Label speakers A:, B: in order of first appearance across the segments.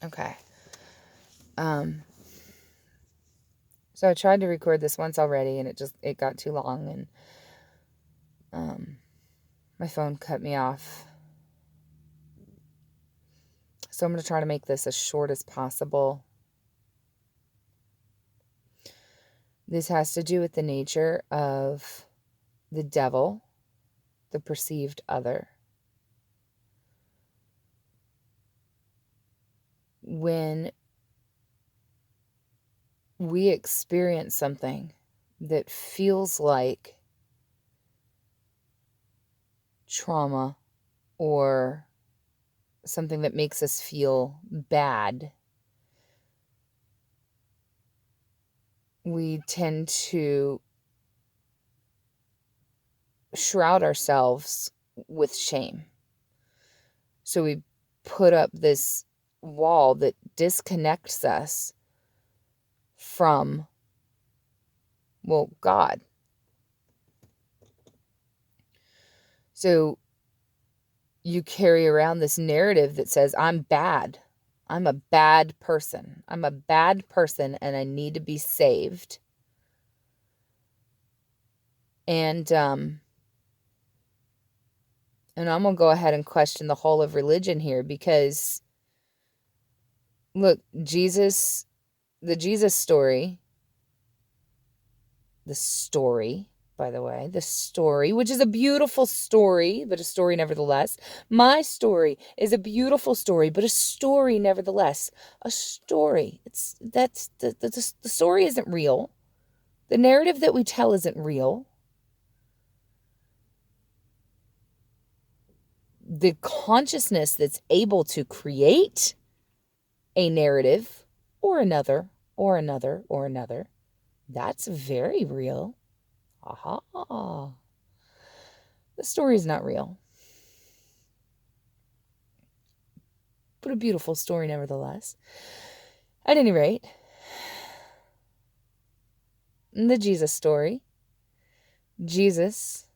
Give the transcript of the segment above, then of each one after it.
A: Okay. So I tried to record this once already, and it got too long, and my phone cut me off. So I'm going to try to make this as short as possible. This has to do with the nature of the devil, the perceived other. When we experience something that feels like trauma or something that makes us feel bad, we tend to shroud ourselves with shame. So we put up this wall that disconnects us from, well, God. So you carry around this narrative that says, I'm bad. I'm a bad person. I'm a bad person and I need to be saved. And I'm going to go ahead and question the whole of religion here because, look, the Jesus story, by the way, the story, which is a beautiful story, but a story nevertheless. My story is a beautiful story, but a story nevertheless. A story. The story isn't real. The narrative that we tell isn't real. The consciousness that's able to create a narrative or another, that's very real. Aha. The story is not real. But a beautiful story nevertheless. At any rate, the Jesus story, Jesus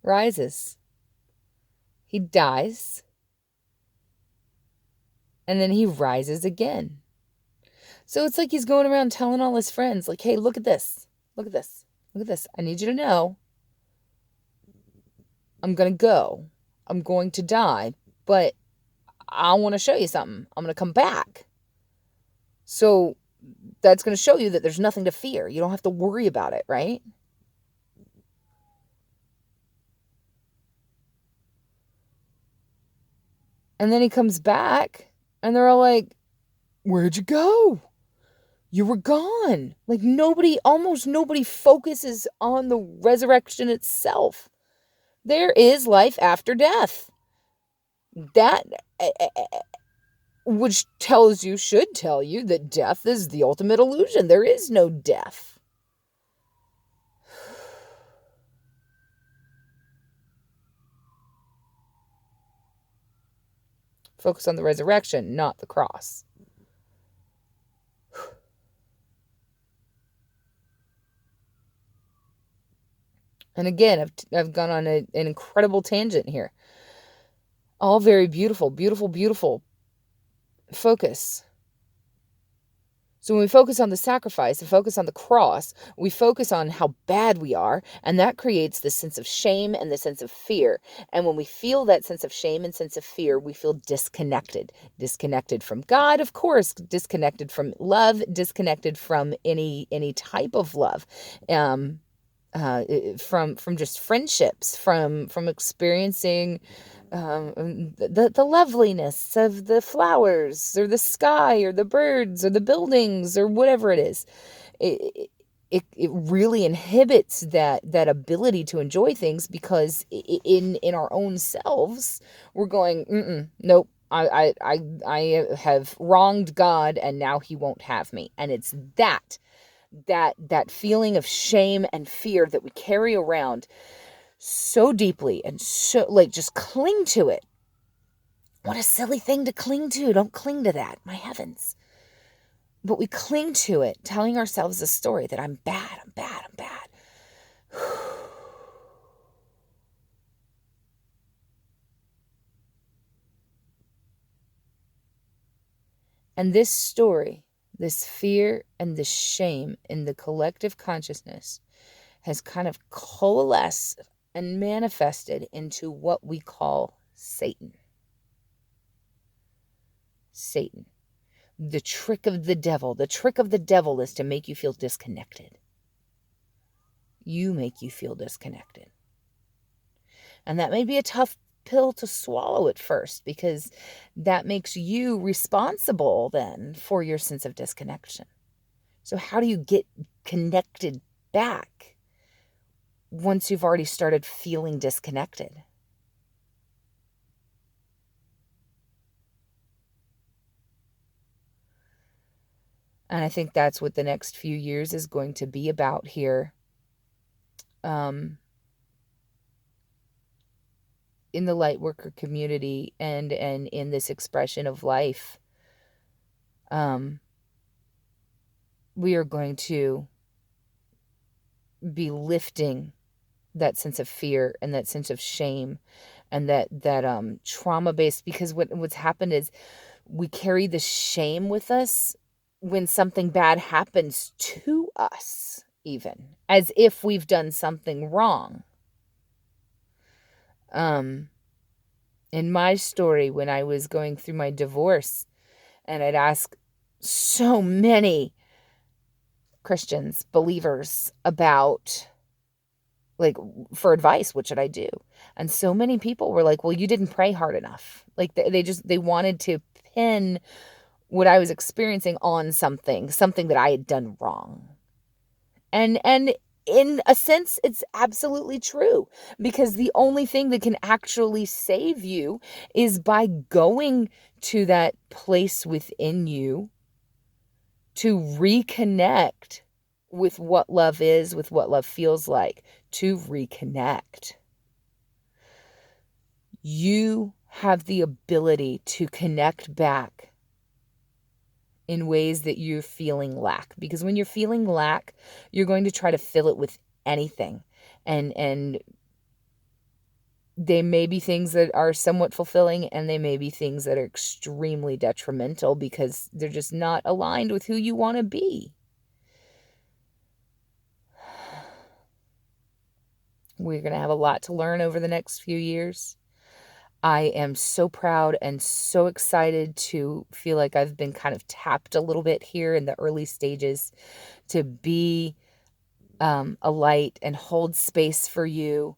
A: rises. He dies. And then he rises again. So it's like he's going around telling all his friends, like, hey, look at this. Look at this. Look at this. I need you to know I'm going to go. I'm going to die. But I want to show you something. I'm going to come back. So that's going to show you that there's nothing to fear. You don't have to worry about it, right? And then he comes back and they're all like, where'd you go? You were gone. Like almost nobody focuses on the resurrection itself. There is life after death. That, which should tell you that death is the ultimate illusion. There is no death. Focus on the resurrection, not the cross. And again, I've gone on an incredible tangent here. All very beautiful, beautiful, beautiful. Focus. So when we focus on the sacrifice and focus on the cross, we focus on how bad we are, and that creates this sense of shame and the sense of fear. And when we feel that sense of shame and sense of fear, we feel disconnected. Disconnected from God, of course, disconnected from love, disconnected from any type of love. From just friendships, from experiencing the loveliness of the flowers or the sky or the birds or the buildings or whatever it is. It really inhibits that ability to enjoy things because in our own selves we're going, nope. I have wronged God and now he won't have me. And it's that feeling of shame and fear that we carry around so deeply and so just cling to it. What a silly thing to cling to. Don't cling to that. My heavens. But we cling to it, telling ourselves a story that I'm bad, I'm bad, I'm bad. And this story, this fear and this shame in the collective consciousness has kind of coalesced and manifested into what we call Satan. Satan. The trick of the devil. The trick of the devil is to make you feel disconnected. You make you feel disconnected. And that may be a tough pill to swallow at first, because that makes you responsible then for your sense of disconnection. So how do you get connected back once you've already started feeling disconnected? And I think that's what the next few years is going to be about here. In the light worker community and in this expression of life, we are going to be lifting that sense of fear and that sense of shame and that trauma based, because what's happened is we carry the shame with us when something bad happens to us, even as if we've done something wrong. In my story, when I was going through my divorce, and I'd ask so many Christians, believers, about, like, for advice, what should I do? And so many people were like, well, you didn't pray hard enough. Like, they wanted to pin what I was experiencing on something that I had done wrong. And in a sense, it's absolutely true, because the only thing that can actually save you is by going to that place within you to reconnect with what love is, with what love feels like, to reconnect. You have the ability to connect back in ways that you're feeling lack. Because when you're feeling lack, you're going to try to fill it with anything. And they may be things that are somewhat fulfilling, and they may be things that are extremely detrimental because they're just not aligned with who you want to be. We're going to have a lot to learn over the next few years. I am so proud and so excited to feel like I've been kind of tapped a little bit here in the early stages to be a light and hold space for you,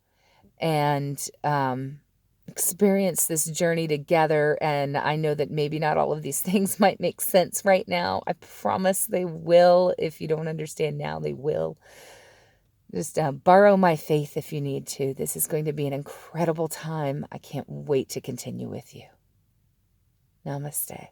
A: and experience this journey together. And I know that maybe not all of these things might make sense right now. I promise they will. If you don't understand now, they will. Just borrow my faith if you need to. This is going to be an incredible time. I can't wait to continue with you. Namaste.